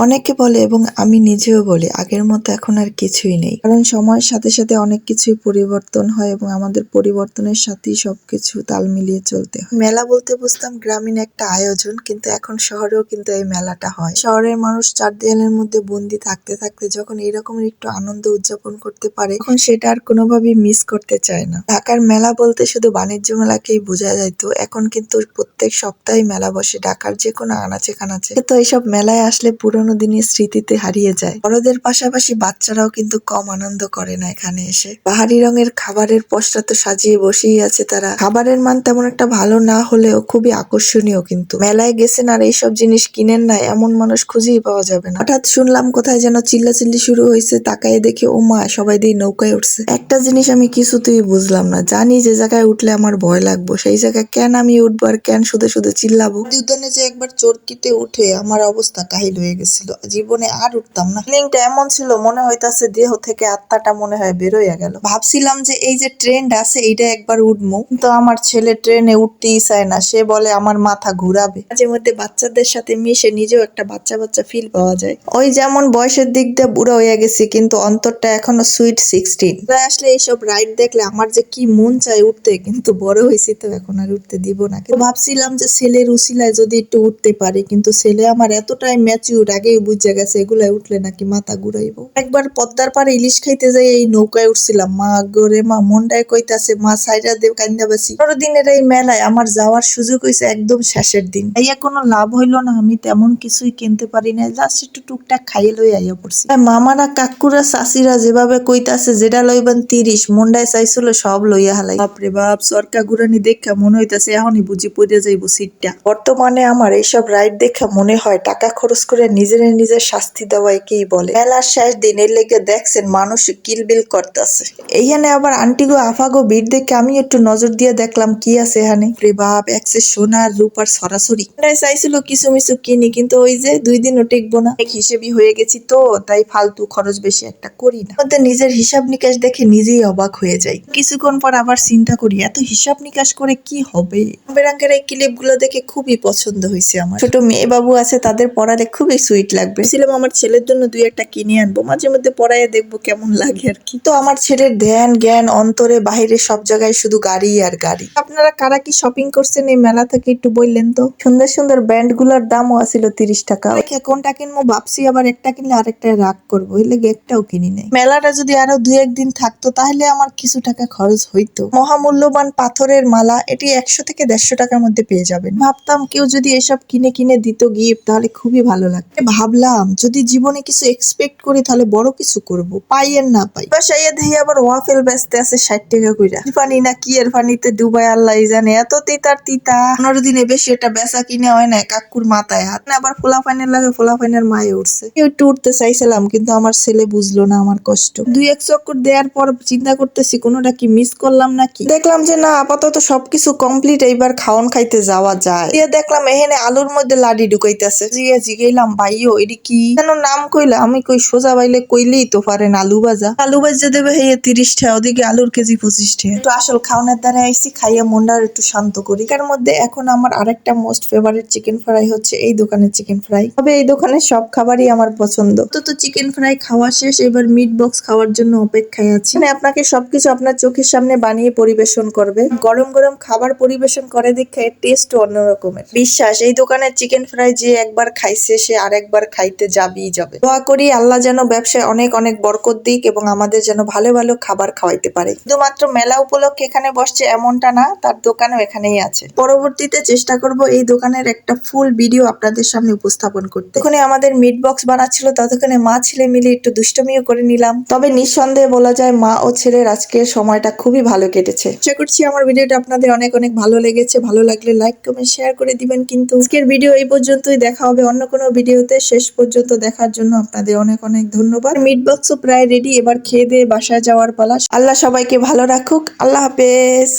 অনেকে বলে এবং আমি নিজেও বলি আগের মতো এখন আর কিছুই নেই, কারণ সময়ের সাথে সাথে অনেক কিছুই পরিবর্তন হয় এবং আমাদের পরিবর্তনের সাথেই সবকিছু তাল মিলিয়ে চলতে হয়। মেলা বলতে বুঝতাম গ্রামীণ একটা আয়োজন, কিন্তু এখন শহরেও কিন্তু এই মেলাটা হয়। শহরের মানুষ চার দেয়ালের মধ্যে বন্দি থাকতে থাকতে যখন এরকমের একটু আনন্দ উদযাপন করতে পারে তখন সেটা আর কোনোভাবেই মিস করতে চায় না। ঢাকার মেলা বলতে শুধু বাণিজ্য মেলাকেই বোঝা যাইতো, এখন কিন্তু প্রত্যেক সপ্তাহে মেলা বসে ঢাকার যে কোনো আনাচে কানাচে। কিন্তু এইসব মেলায় আসলে পুরোনো দিনের স্মৃতিতে হারিয়ে যায়। বড়দের পাশাপাশি বাচ্চারাও কিন্তু কম আনন্দ করে না এখানে এসে। বাহারি রঙের খাবারের পসরা তো সাজিয়ে বসেই আছে তারা। খাবারের মান তেমন একটা ভালো না হলেও খুবই আকর্ষণীয়, কিন্তু মেলায় গেছেন আর এইসব জিনিস কিনেন না এমন মানুষ খুঁজেই পাওয়া যাবে না। হঠাৎ শুনলাম কোথায় যেন চিল্লাচিল্লি শুরু হয়েছে, তাকায়ে দেখে ও মা, সবাই দিয়ে নৌকায় উঠছে। একটা জিনিস আমি কিছুতেই বুঝলাম না, জানি যে জায়গায় উঠলে আমার ভয় লাগবো সেই জায়গায় কেন আমি উঠবো আর কেন শুধু শুধু চিল্লাবো। উদ্যানে যে একবার চরকিতে উঠে আমার অবস্থা কাহিল হয়ে গেছিল, জীবনে আর উঠতাম না। ফিলিংটা এমন ছিল মনে হইতাছে দেহ থেকে আত্মাটা মনে হয় বেরোয়া গেল। ভাবছিলাম যে এই যে ট্রেন্ড আছে এইটা একবার উঠবো, কিন্তু আমার ছেলে ট্রেনে উঠতেই চায় না, সে বলে আমার মাথা ঘুরাবে। মাঝে মধ্যে বাচ্চাদের সাথে মিশে নিজেও একটা বাচ্চা বাচ্চা ফিল পাওয়া যায়। ওই যেমন বয়সের দিক দিয়ে বুড়া হয়ে গেছি কিন্তু অন্তরটা এখনো সুইট 16। আসলে এইসব রাইড দেখলে আমার যে কি মন চায় উঠতে, কিন্তু বড় হয়েছি তো এখন আর উঠতে দিব না। কিন্তু ভাবছিলাম যে ছেলের উসিলায় যদি একটু উঠতে পারি, কিন্তু ছেলে আমার এতটাই ম্যাচিউর, আগেই বুঝে গেছে এগুলাই উঠলে নাকি মাথা ঘুরাইবো। একবার পদ্মার পাড়ে ইলিশ খাইতে যাই এই নৌকায় উঠছিলাম, মা গোরে মা মনটায় কইতাছে মা সাইডা দেব কান্দাবাসি। 15 দিনের এই মেলায় আমার যাওয়ার সুযোগ হয়েছে একদম শেষের দিন। আইয়া কোনো লাভ হইলো না, আমি তেমন কিছুই কিনতে পারি না, জাস্ট একটু টুকটাক খাইয়ে লই আইয়া পড়ছি। মামারা কাকুরা চাচিরা যেভাবে কইতাছে যেটা লইবেন 30, মন্ডায় চাইছিল সব লইয়া হালাই। বাপরে বাপ, সরকা ঘুরানি দেখা মনে হইতাছে এখনই বুঝি পড়ে যাইব সিটটা। বর্তমানে আমার এইসব রাইড দেখা মনে হয় টাকা খরচ করে নিজের শাস্তি দেওয়া একেই বলে। মেলার শেষ দিন এর লেগে দেখছেন মানুষ কিলবিল করতেছে। এইখানে আবার আন্টিগো আফাগো ভিড় দেখে আমি একটু নজর দিয়ে দেখলাম কি আছে এখানে। রে বাপ, একসে সোনার রূপার সরাসরি চাইছিল কিছু মিছু কিনি, কিন্তু ওই যে 2 দিনও টিকবো না। এক হিসেবি হয়ে গেছি তো তাই ফালতু খরচ বেশি একটা করি না। নিজের হিসাব নিকাশ দেখে নিজেই অবাক হয়ে যাই। কিছুক্ষণ পর আবার চিন্তা করি এত হিসাব নিকাশ করে কি হবে। বেরাঙ্কের এই ক্লিপ গুলো দেখে খুবই পছন্দ হয়েছে আমার। ছোট মেয়ে বাবু আছে, তাদের পড়ালে খুবই সুইট লাগবে। ছিলাম আমার ছেলের জন্য 2-1টা কিনে আনবো, মাঝে মধ্যে পড়াইয়া দেখবো কেমন লাগে আর কি। তো আমার ছেলের ধ্যান জ্ঞান অন্তরে বাহিরে সব জায়গায় শুধু গাড়ি আর গাড়ি। আপনারা কারা কি শপিং করছেন এই মেলা থেকে একটু বললেন তো। সুন্দর সুন্দর ব্যান্ড গুলার দামও আছিল 30 টাকা। কোনটা কিনবো ভাবছি, আবার একটা কিনলে আরেকটা রাগ করবো, এর লেগে একটাও কিনি নাই। মেলাটা যদি আরো 2-1 দিন থাকতো তাহলে আমার কিছু টাকা খরচ হইতো। মহামূল্যবান পাথরের মালা, এটি 100 থেকে 150 টাকার মধ্যে পেয়ে যাবেন। ভাবতাম কেউ যদি এসব কিনে কিনে দিত গিফট তাহলে খুবই ভালো লাগতো। ভাবলাম যদি জীবনে কিছু এক্সপেক্ট করি তাহলে বড় কিছু করব, পাই আর না পাই। বাসাইয়া দেখি আবার ওয়াফেল বেচতে আছে 60 টাকা কইরা। পানি না কি এর পানিতে ডুবাই আল্লাহ জানে, এত তিতার তিতা। 15 দিনে বেশি এটা বেচা কিনে হয় না, কাকুর মাথায় হাত। আবার ফোলা ফাইনের লাগে, ফোলা ফাইনের মায়ে উঠছে। একটু উঠতে চাইছিলাম কিন্তু আমার ছেলে বুঝলো না আমার কষ্ট। 2-1 চক্কর দেওয়ার পর চিন্তা করতেছি কোনোটা কি মিস করলাম নাকি। দেখলাম যে না, আপাতত সবকিছু কমপ্লিট, এইবার খাওন খাইতে যাওয়া যায়। দেখলাম এখানে আলুর মধ্যে লাডি ঢুকাইতেছে। জিগাইলাম ভাইও এটি কি কেন নাম কইলা, আমি কই সোজা বাইলে কইলেই তো পারেন আলু ভাজা। আলু ভাজা দেবে হে 30 টাকা, ওদিকে আলুর কেজি 25 টাকা। তো আসল খাওয়ানোর দ্বারা আইসি, খাইয়া মনটা একটু শান্ত করি। এর মধ্যে এখন আমার আরেকটা মোস্ট ফেভারিট চিকেন ফ্রাই হচ্ছে এই দোকানের চিকেন ফ্রাই। তবে এই দোকানের সব খাবারই আমার পছন্দ। তো চিকেন ফ্রাই খাওয়া শেষ, এবার মিট বক্স খাওয়ার জন্য অপেক্ষায় আছি। মানে আপনাকে সবকিছু আপনার চোখের সামনে বানিয়ে পরিবেশন করবে, গরম গরম খাবার পরিবেশন করে দেখে এর টেস্ট অন্যরকমের। বিশ্বাস এই দোকানের চিকেন ফ্রাই যে একবার খাইছে সে আরেকবার খাইতে যাবেই যাবে। দোয়া করি আল্লাহ যেন ব্যবসায় অনেক অনেক বরকত দিক এবং আমাদের যেন ভালো ভালো খাবার খাওয়াইতে পারে। শুধুমাত্র মেলা উপলক্ষে এখানে বসছে এমনটা না, তার দোকানও এখানেই আছে। পরবর্তীতে চেষ্টা করব এই দোকানের একটা ফুল ভিডিও আপনাদের সামনে উপস্থাপন করতে। ওখানে আমাদের মিট বক্স বানাচ্ছিল, ততক্ষণে মা ছেলে মিলে একটু দুষ্টমিও করে নিলাম। তবে নিঃসন্দেহে বলা যায় মা ও ছেলের আজকের সময়টা খুবই ভালো কেটেছে। আশা করছি আমার ভিডিওটা আপনাদের অনেক অনেক ভালো লেগেছে। ভালো লাগলে লাইক কমেন্ট শেয়ার করে দিবেন। কিন্তু আজকের ভিডিও এই পর্যন্তই, দেখা হবে অন্য কোনো ভিডিওতে। শেষ পর্যন্ত দেখার জন্য আপনাদের অনেক অনেক ধন্যবাদ। মিট বক্সও প্রায় রেডি, এবার খেয়ে দিয়ে বাসায় যাওয়ার পালা। আল্লাহ সবাইকে ভালো রাখুক। আল্লাহ হাফেজ।